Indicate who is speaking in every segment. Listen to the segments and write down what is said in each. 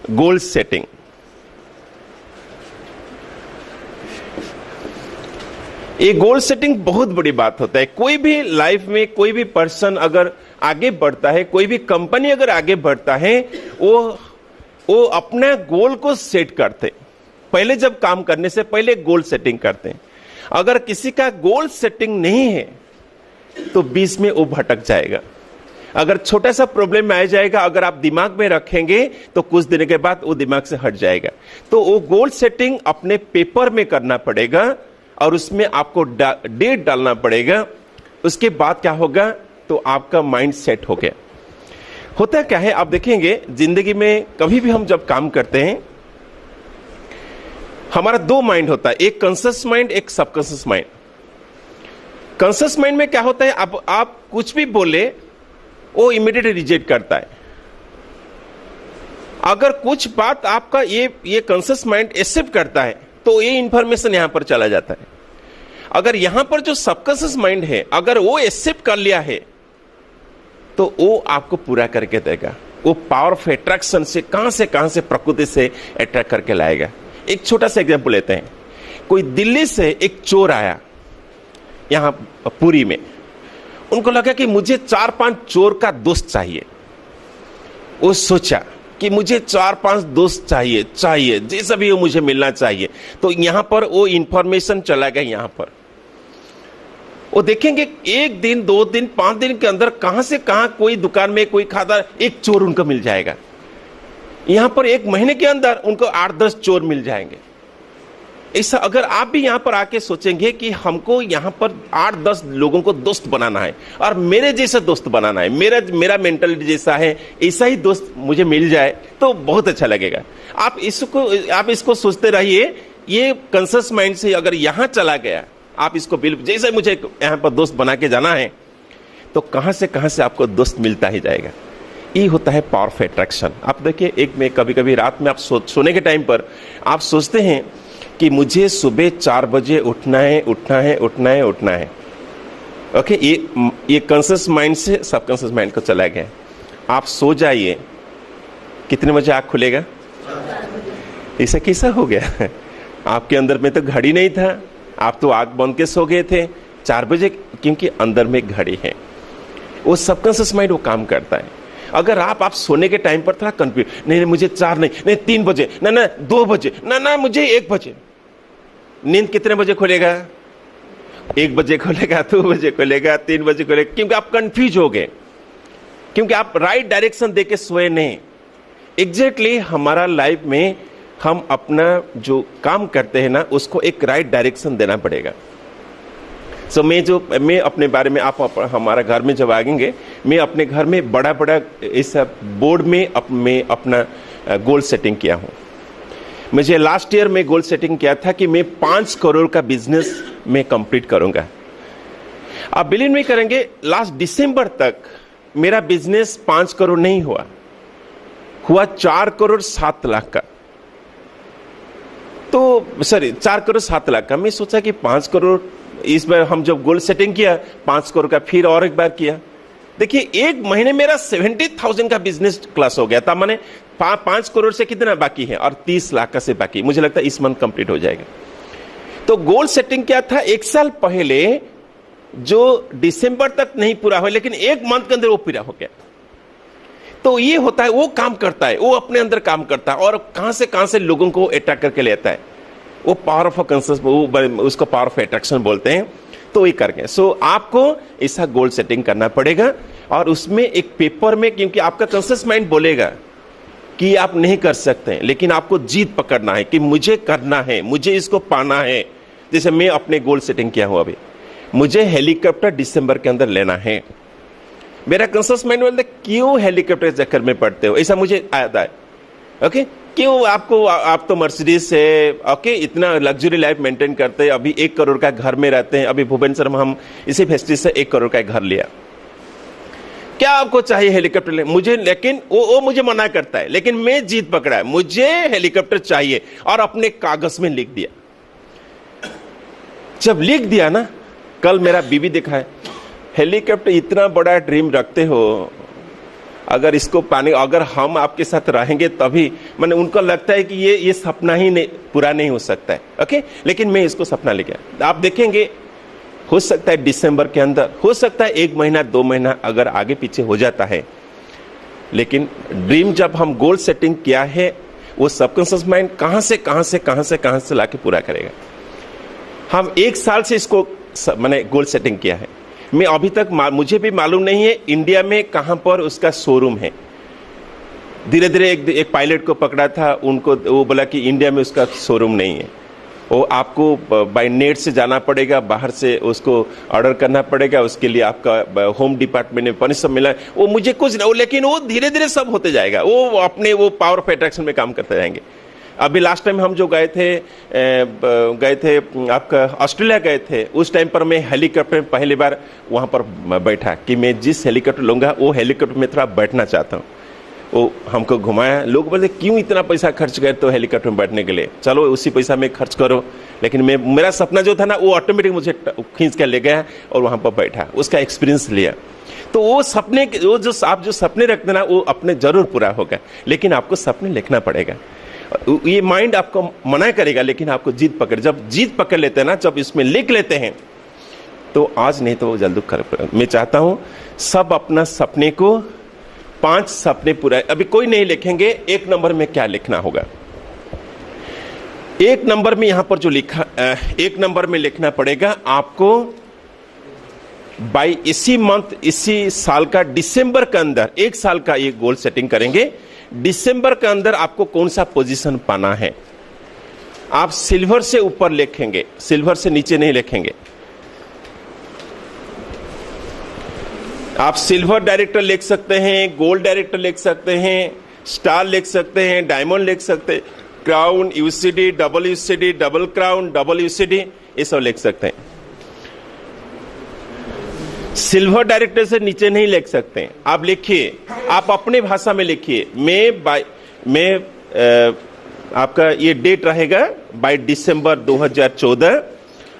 Speaker 1: Goal setting. ये goal setting बहुत बड़ी बात होता है। कोई भी लाइफ में कोई भी पर्सन अगर आगे बढ़ता है, कोई भी कंपनी अगर आगे बढ़ता है, वो अपना गोल को सेट करते। पहले जब काम करने से पहले गोल सेटिंग करते हैं। अगर किसी का गोल सेटिंग नहीं है तो बीच में वो भटक जाएगा। अगर छोटा सा प्रॉब्लम में आ जाएगा, अगर आप दिमाग में रखेंगे तो कुछ दिन के बाद वो दिमाग से हट जाएगा। तो वो गोल सेटिंग अपने पेपर में करना पड़ेगा और उसमें आपको डेट डालना पड़ेगा। उसके बाद क्या होगा, तो आपका माइंड सेट हो गया। होता क्या है, आप देखेंगे जिंदगी में कभी भी हम जब काम करते हैं, हमारा दो माइंड होता है, एक कॉन्शियस माइंड, एक सबकॉन्शियस माइंड। कॉन्शियस माइंड में क्या होता है, अब आप कुछ भी बोले वो इमीडिएटली रिजेक्ट करता है। अगर कुछ बात आपका ये कॉन्शियस माइंड एक्सेप्ट करता है तो ये इंफॉर्मेशन यहां पर चला जाता है। अगर यहां पर जो सबकॉन्शियस माइंड है, अगर वो एक्सेप्ट कर लिया है तो वो आपको पूरा करके देगा। वो पावर ऑफ अट्रैक्शन से कहां से प्रकृति से अट्रैक्ट करके लाएगा। एक छोटा सा एग्जांपल लेते हैं। कोई दिल्ली से एक चोर आया यहां पुरी में। उनको लगा कि मुझे 4-5 चोर का दोस्त चाहिए। वो सोचा कि मुझे 4-5 दोस्त चाहिए जैसा भी वो मुझे मिलना चाहिए। तो यहां पर वो इंफॉर्मेशन चला गया। यहां पर वो देखेंगे 1 दिन 2 दिन 5 दिन के अंदर कहां से कहां कोई दुकान में कोई खाता एक चोर उनको मिल जाएगा। यहां पर 1 महीने के अंदर उनको 8-10 चोर मिल जाएंगे। ऐसा अगर आप भी यहां पर आके सोचेंगे कि हमको यहां पर 8-10 लोगों को दोस्त बनाना है और मेरे जैसा दोस्त बनाना है, मेरा मेंटालिटी जैसा है, ऐसा ही दोस्त मुझे मिल जाए तो बहुत अच्छा लगेगा। आप इसको सोचते रहिए। ये कॉन्शियस माइंड से अगर यहां चला गया, आप इसको जैसे मुझे यहां पर दोस्त बना के जाना है, तो कहां से आपको दोस्त मिलता ही जाएगा। ये होता है पावर ऑफ अट्रैक्शन। आप देखिए, एक में कभी कभी रात में आप सोने के टाइम पर आप सोचते हैं कि मुझे सुबह 4 बजे उठना है। ओके, ये कॉन्शियस माइंड से सबकॉन्शियस माइंड को चला गया। आप सो जाइए, कितने बजे आँख खुलेगा? ऐसा कैसा हो गया? आपके अंदर में तो घड़ी नहीं था, आप तो आँख बंद के सो गए थे 4 बजे, क्योंकि अंदर में घड़ी है। वो सबकॉन्शियस माइंड वो काम करता है। अगर आप सोने के टाइम पर थोड़ा कंफ्यूज, नहीं मुझे 4 नहीं 3 बजे, ना 2 बजे, ना मुझे 1 बजे। नींद कितने बजे खुलेगा? 1 बजे खुलेगा, 2 बजे खुलेगा, 3 बजे खुलेगा, क्योंकि आप कंफ्यूज हो गए, क्योंकि आप राइट डायरेक्शन देके सोए नहीं। एग्जैक्टली हमारा लाइफ में हम अपना जो काम करते हैं ना, उसको एक राइट डायरेक्शन देना पड़ेगा। मैं अपने बारे में, आप हमारा घर में जब आएंगे, मैं अपने घर में बड़ा इस बोर्ड में मैं अपना गोल सेटिंग किया हूँ। मुझे लास्ट ईयर में गोल सेटिंग किया था कि मैं 5 करोड़ का बिजनेस में कंप्लीट करूंगा। आप बिलीव नहीं करेंगे, लास्ट दिसंबर तक मेरा बिजनेस 5 करोड़ नहीं हुआ 4 करोड़ 7 लाख का। तो 4 करोड़ 7 लाख का। मैं सोचा कि 5 करोड़, इस बार हम जब गोल सेटिंग किया 5 करोड़ का, फिर और एक बार किया। देखिए, 1 महीने मेरा 70,000 का बिजनेस क्लास हो गया था। मैंने 5 करोड़ से कितना बाकी है, और 30 लाख का से बाकी। मुझे लगता है इस मंथ कंप्लीट हो जाएगा। तो गोल सेटिंग क्या था, 1 साल पहले जो दिसंबर तक नहीं पूरा हुआ, लेकिन 1 मंथ के अंदर वो पूरा हो गया। तो ये होता है, वो काम करता है, वो अपने अंदर काम करता है और कहां से लोगों को अट्रैक्ट करके लेता है। वो पावर ऑफ कॉन्शियस, उसको पावर ऑफ अट्रैक्शन बोलते हैं। तो ये करके आपको ऐसा गोल सेटिंग करना पड़ेगा, और उसमें एक पेपर में, क्योंकि आपका कॉन्शियस माइंड बोलेगा कि आप नहीं कर सकते, लेकिन आपको जीत पकड़ना है कि मुझे करना है, मुझे इसको पाना है। जैसे मैं अपने गोल सेटिंग किया हूं, अभी मुझे हेलीकॉप्टर दिसंबर के अंदर लेना है। मेरा कॉन्शियस माइंड बोलता है, क्यों हेलीकॉप्टर के चक्कर में पड़ते हो, ऐसा मुझे आता है। ओके, क्यों आप तो मर्सिडीज से ओके इतना लग्जरी लाइफ मेंटेन करते हैं, अभी 1 करोड़ का घर में रहते हैं। अभी भुवनेश्वर में हम इसी फैक्ट्री से 1 करोड़ का घर लिया। क्या आपको चाहिए हेलीकॉप्टर ले? मुझे, लेकिन वो मुझे मना करता है, लेकिन मैं जीत पकड़ा है, मुझे हेलीकॉप्टर चाहिए, और अपने कागज में लिख दिया। जब लिख दिया ना, कल मेरा बीवी दिखा है, हेलीकॉप्टर इतना बड़ा ड्रीम रखते हो अगर इसको पाने, अगर हम आपके साथ रहेंगे तभी, मैंने उनको लगता है कि ये सपना ही नहीं पूरा नहीं हो सकता है। ओके, लेकिन मैं इसको सपना लेके, आप देखेंगे हो सकता है दिसंबर के अंदर, हो सकता है 1 महीना 2 महीना अगर आगे पीछे हो जाता है, लेकिन ड्रीम जब हम गोल सेटिंग किया है, वो सबकॉन्शियस माइंड कहां से लाके पूरा करेगा। हम 1 साल से इसको मैंने गोल सेटिंग किया है। मैं अभी तक मुझे भी मालूम नहीं है इंडिया में कहां पर उसका शोरूम है। धीरे धीरे एक पायलट को पकड़ा था, उनको वो बोला कि इंडिया में उसका शोरूम नहीं है, वो आपको बाय नेट से जाना पड़ेगा, बाहर से उसको ऑर्डर करना पड़ेगा, उसके लिए आपका होम डिपार्टमेंट में परमिशन मिला, वो मुझे कुछ नहीं, लेकिन वो धीरे धीरे सब होते जाएगा, वो अपने वो पावर ऑफ अट्रैक्शन में काम करते जाएंगे। अभी लास्ट टाइम हम जो गए थे आपका ऑस्ट्रेलिया गए थे, उस टाइम पर मैं हेलीकॉप्टर में पहली बार वहाँ पर बैठा कि मैं जिस हेलीकॉप्टर लूँगा वो हेलीकॉप्टर में थोड़ा बैठना चाहता हूँ। वो हमको घुमाया, लोग बोलते क्यों इतना पैसा खर्च करे तो हेलीकॉप्टर में बैठने के लिए, चलो उसी पैसा में खर्च करो। लेकिन मेरा सपना जो था ना, वो ऑटोमेटिक मुझे खींच कर ले गया और वहाँ पर बैठा, उसका एक्सपीरियंस लिया। तो वो सपने, वो जो आप जो सपने रखते ना, वो अपने जरूर पूरा होगा, लेकिन आपको सपने लिखना पड़ेगा। ये माइंड आपको मना करेगा, लेकिन आपको जब जीत पकड़ लेते हैं ना, जब इसमें लिख लेते हैं, तो आज नहीं तो वो जल्दी कर। मैं चाहता हूं सब अपना सपने को 5 सपने पूरा, अभी कोई नहीं लिखेंगे, 1 नंबर में क्या लिखना होगा। 1 नंबर में यहां पर जो लिखा, 1 नंबर में लिखना पड़ेगा आपको बाई इसी मंथ, इसी साल का दिसंबर के अंदर, 1 साल का ये गोल सेटिंग करेंगे। दिसंबर के अंदर आपको कौन सा पोजीशन पाना है, आप सिल्वर से ऊपर लिखेंगे, सिल्वर से नीचे नहीं लिखेंगे। आप सिल्वर डायरेक्टर लिख सकते हैं, गोल्ड डायरेक्टर लिख सकते हैं, स्टार लिख सकते हैं, डायमंड लिख सकते हैं, crown, UCD, double crown, double UCD, ये सब लिख सकते हैं। सिल्वर डायरेक्टर से नीचे नहीं लिख सकते हैं। आप लिखिए, आप अपने भाषा में लिखिए। मैं आपका ये डेट रहेगा बाय दिसंबर 2014,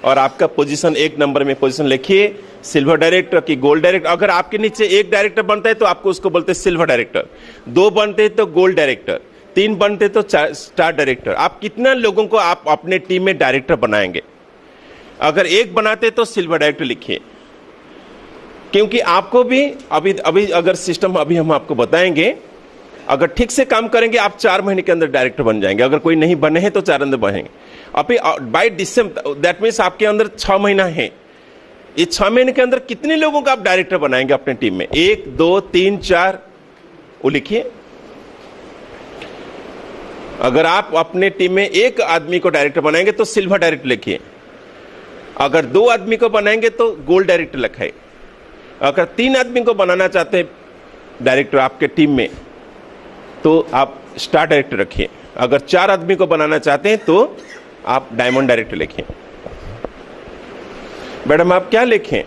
Speaker 1: और आपका पोजीशन 1 नंबर में पोजीशन लिखिए, सिल्वर डायरेक्टर की गोल्ड डायरेक्टर। अगर आपके नीचे 1 डायरेक्टर बनता है तो आपको उसको बोलते हैं सिल्वर डायरेक्टर, 2 बनते हैं तो गोल्ड डायरेक्टर, 3 बनते तो स्टार डायरेक्टर। आप कितना लोगों को आप अपने टीम में डायरेक्टर बनाएंगे। अगर 1 बनाते तो सिल्वर डायरेक्टर लिखिए, क्योंकि आपको भी अभी अगर सिस्टम अभी हम आपको बताएंगे, अगर ठीक से काम करेंगे आप 4 महीने के अंदर डायरेक्टर बन जाएंगे। अगर कोई नहीं बने हैं तो 4 अंदर बनेंगे। अभी बाय दिसंबर, दैट मीन्स आपके अंदर 6 महीना है। ये 6 महीने के अंदर कितने लोगों को आप डायरेक्टर बनाएंगे अपने टीम में, 1 2 3 4, वो लिखिए। अगर आप अपने टीम में 1 आदमी को डायरेक्टर बनाएंगे तो सिल्वर डायरेक्टर लिखिए। अगर 2 आदमी को बनाएंगे तो गोल्ड डायरेक्टर लिखाए। अगर 3 आदमी को बनाना चाहते हैं डायरेक्टर आपके टीम में तो आप स्टार डायरेक्टर रखिए। अगर 4 आदमी को बनाना चाहते हैं तो आप डायमंड डायरेक्टर लिखें। मैडम आप क्या लिखें,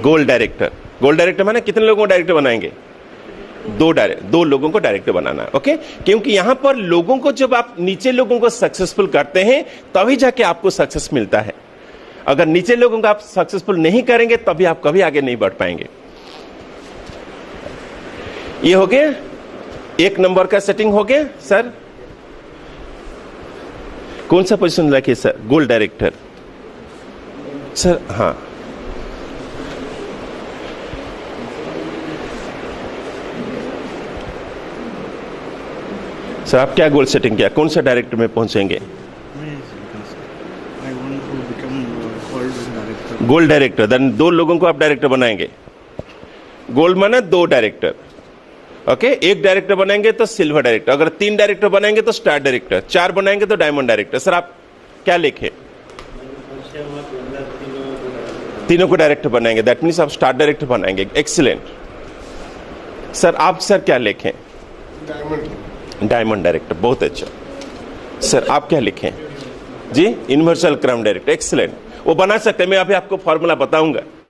Speaker 1: गोल्ड डायरेक्टर। गोल्ड डायरेक्टर माने कितने लोगों को डायरेक्टर बनाएंगे, 2 लोगों को डायरेक्टर बनाना है। ओके, क्योंकि यहां पर लोगों को, जब आप नीचे लोगों को सक्सेसफुल करते हैं तभी जाके आपको सक्सेस मिलता है। अगर नीचे लोगों को आप सक्सेसफुल नहीं करेंगे तभी आप कभी आगे नहीं बढ़ पाएंगे। ये हो गया 1 नंबर का सेटिंग हो गया। सर कौन सा पोजीशन रखिए सर, गोल्ड डायरेक्टर सर। हाँ सर, आप क्या गोल सेटिंग किया, कौन सा डायरेक्टर में पहुंचेंगे? Gold director. देन 2 लोगों को आप डायरेक्टर बनाएंगे। गोल्ड माने 2 डायरेक्टर। ओके, 1 डायरेक्टर बनाएंगे तो सिल्वर डायरेक्टर। अगर 3 डायरेक्टर बनाएंगे तो स्टार डायरेक्टर, 4 बनाएंगे तो डायमंड डायरेक्टर। सर आप क्या लिखे? तीनों को डायरेक्टर बनाएंगे, दैट मीन्स आप स्टार डायरेक्टर बनाएंगे। एक्सीलेंट। सर आप सर क्या लिखें? डायमंड डायरेक्टर, बहुत अच्छा। सर आप क्या लिखें? जी यूनिवर्सल क्राउन डायरेक्टर, एक्सीलेंट। वो बना सकते हैं, मैं अभी आपको फॉर्मूला बताऊंगा।